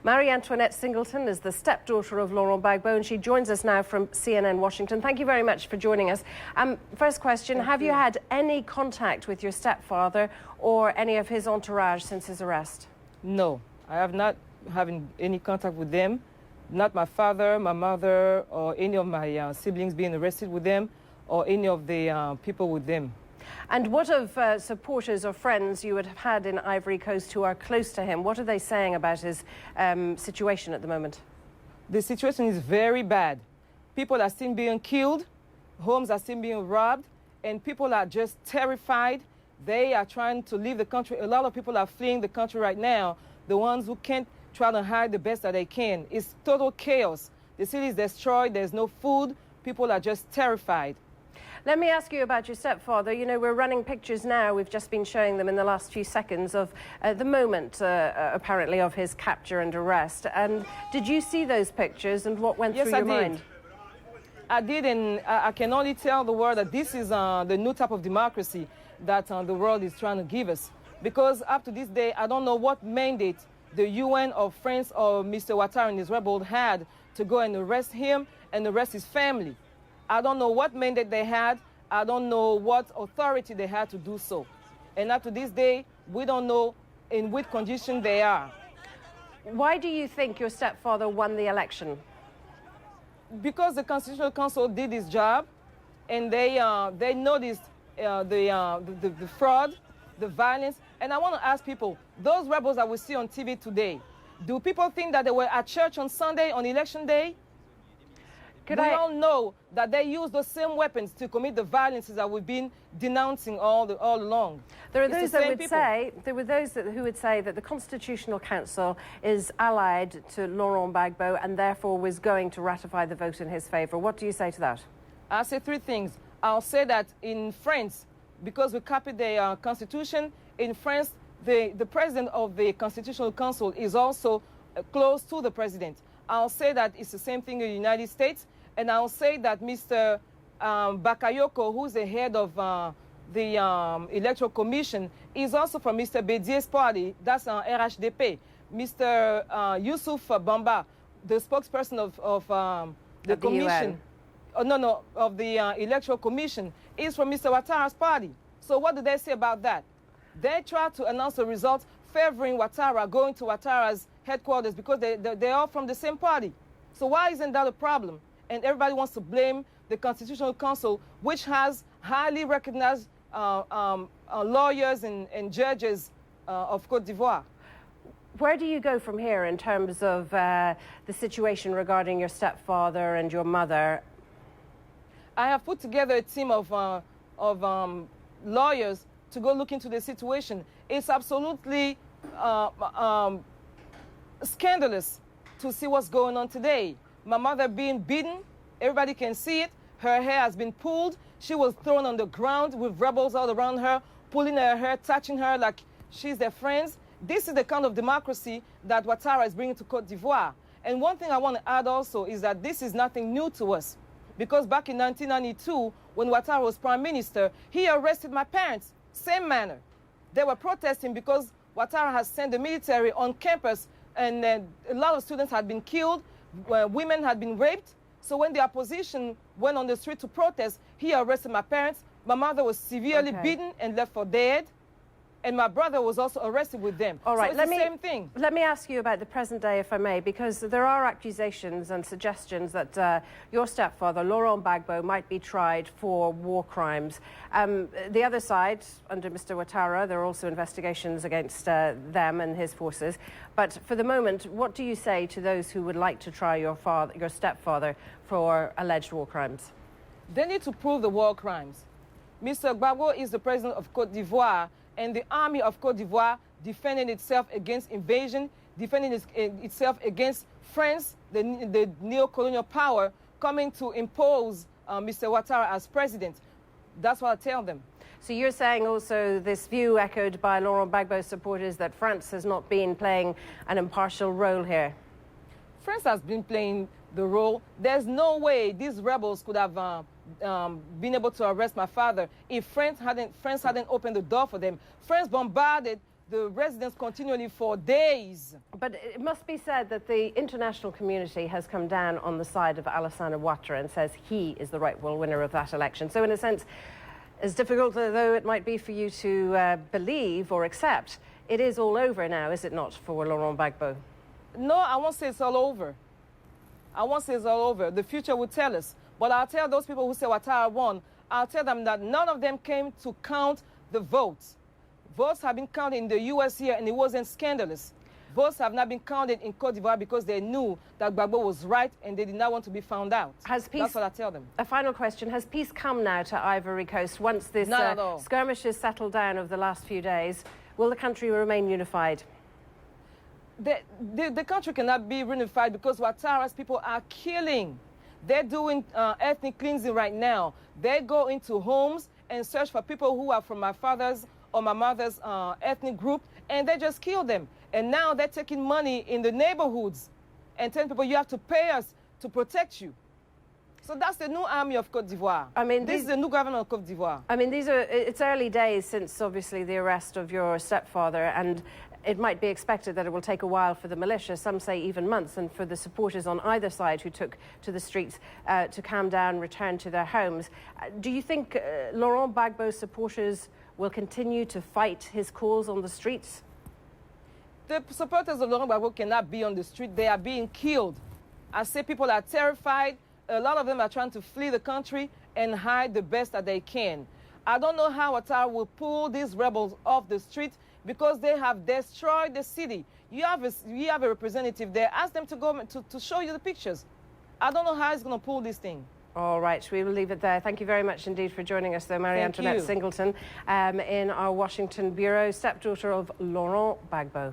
Marie-Antoinette Singleton is the stepdaughter of Laurent Gbagbo, and she joins us now from CNN Washington. Thank you very much for joining us. First question, have you had any contact with your stepfather or any of his entourage since his arrest? No, I have not having any contact with them. Not my father, my mother, or any of my siblings being arrested with them, or any of the people with them. And what of supporters or friends you would have had in Ivory Coast who are close to him? What are they saying about his situation at the moment? The situation is very bad. People are still being killed, homes are still being robbed, and people are just terrified. They are trying to leave the country. A lot of people are fleeing the country right now. The ones who can't try to hide the best that they can. It's total chaos. The city is destroyed. There's no food. People are just terrified. Let me ask you about your stepfather. You know, we're running pictures now. We've just been showing them in the last few seconds of the moment, apparently, of his capture and arrest. And did you see those pictures and what went through your mind? I did, and I can only tell the world that this is the new type of democracy that the world is trying to give us. Because up to this day, I don't know what mandate the UN or France or Mr. Ouattara and his rebels had to go and arrest him and arrest his family. I don't know what mandate they had. I don't know what authority they had to do so. And up to this day, we don't know in which condition they are. Why do you think your stepfather won the election? Because the Constitutional Council did its job, and they noticed the fraud, the violence. And I want to ask people, those rebels that we see on TV today, do people think that they were at church on Sunday, on election day? We all know that they use those same weapons to commit the violences that we've been denouncing all along. There are those that would say, who would say that the Constitutional Council is allied to Laurent Gbagbo and therefore was going to ratify the vote in his favour. What do you say to that? I'll say three things. I'll say that in France, because we copied the Constitution, in France, the president of the Constitutional Council is also close to the president. I'll say that it's the same thing in the United States. And I'll say that Mr. Bakayoko, who's the head of the Electoral Commission, is also from Mr. Bédier's party. That's RHDP. Mr. Youssouf Bamba, the spokesperson of the Commission, of the Electoral Commission, is from Mr. Ouattara's party. So what do they say about that? They try to announce the results favoring Ouattara, going to Ouattara's headquarters because they're all from the same party. So why isn't that a problem? And everybody wants to blame the Constitutional Council, which has highly recognized lawyers and judges of Côte d'Ivoire. Where do you go from here in terms of the situation regarding your stepfather and your mother? I have put together a team of lawyers to go look into the situation. It's absolutely scandalous to see what's going on today. My mother being beaten, everybody can see it. Her hair has been pulled. She was thrown on the ground with rebels all around her, pulling her hair, touching her like she's their friends. This is the kind of democracy that Ouattara is bringing to Côte d'Ivoire. And one thing I want to add also is that this is nothing new to us. Because back in 1992, when Ouattara was prime minister, he arrested my parents, same manner. They were protesting because Ouattara has sent the military on campus, and a lot of students had been killed. Women had been raped. So when the opposition went on the street to protest, he arrested my parents. My mother was severely beaten and left for dead. And my brother was also arrested with them. All right, so it's the same thing. Let me ask you about the present day, if I may, because there are accusations and suggestions that your stepfather, Laurent Gbagbo, might be tried for war crimes. The other side, under Mr. Ouattara, there are also investigations against them and his forces. But for the moment, what do you say to those who would like to try your stepfather for alleged war crimes? They need to prove the war crimes. Mr. Gbagbo is the president of Côte d'Ivoire, and the army of Côte d'Ivoire defending itself against invasion, defending itself against France, the neo-colonial power, coming to impose Mr. Ouattara as president. That's what I tell them. So you're saying also this view echoed by Laurent Gbagbo's supporters that France has not been playing an impartial role here? France has been playing the role. There's no way these rebels could have been able to arrest my father if France hadn't opened the door for them. France bombarded the residents continually for days. But it must be said that the international community has come down on the side of Alassane Ouattara and says he is the rightful winner of that election. So in a sense, as difficult though it might be for you to believe or accept, it is all over now, is it not, for Laurent Gbagbo? No, I won't say it's all over. I won't say it's all over. The future will tell us. But I'll tell those people who say Ouattara won, I'll tell them that none of them came to count the votes. Votes have been counted in the US here, and it wasn't scandalous. Votes have not been counted in Côte d'Ivoire because they knew that Gbagbo was right and they did not want to be found out. Has peace, that's what I tell them. A final question. Has peace come now to Ivory Coast once this skirmish has settled down over the last few days? Will the country remain unified? The country cannot be reunified because Ouattara's people are killing. They're doing ethnic cleansing right now. They go into homes and search for people who are from my father's or my mother's ethnic group, and they just kill them. And now they're taking money in the neighborhoods and telling people, you have to pay us to protect you. So that's the new army of Côte d'Ivoire. I mean, this is the new government of Côte d'Ivoire. I mean, it's early days since, obviously, the arrest of your stepfather, and it might be expected that it will take a while for the militia, some say even months, and for the supporters on either side who took to the streets to calm down, return to their homes. Do you think Laurent Gbagbo's supporters will continue to fight his cause on the streets? The supporters of Laurent Gbagbo cannot be on the street. They are being killed. I say people are terrified. A lot of them are trying to flee the country and hide the best that they can. I don't know how Ouattara will pull these rebels off the street because they have destroyed the city. You have a representative there. Ask them to go to show you the pictures. I don't know how he's going to pull this thing. All right, we will leave it there. Thank you very much indeed for joining us, though, Marie-Antoinette Singleton, in our Washington bureau, stepdaughter of Laurent Gbagbo.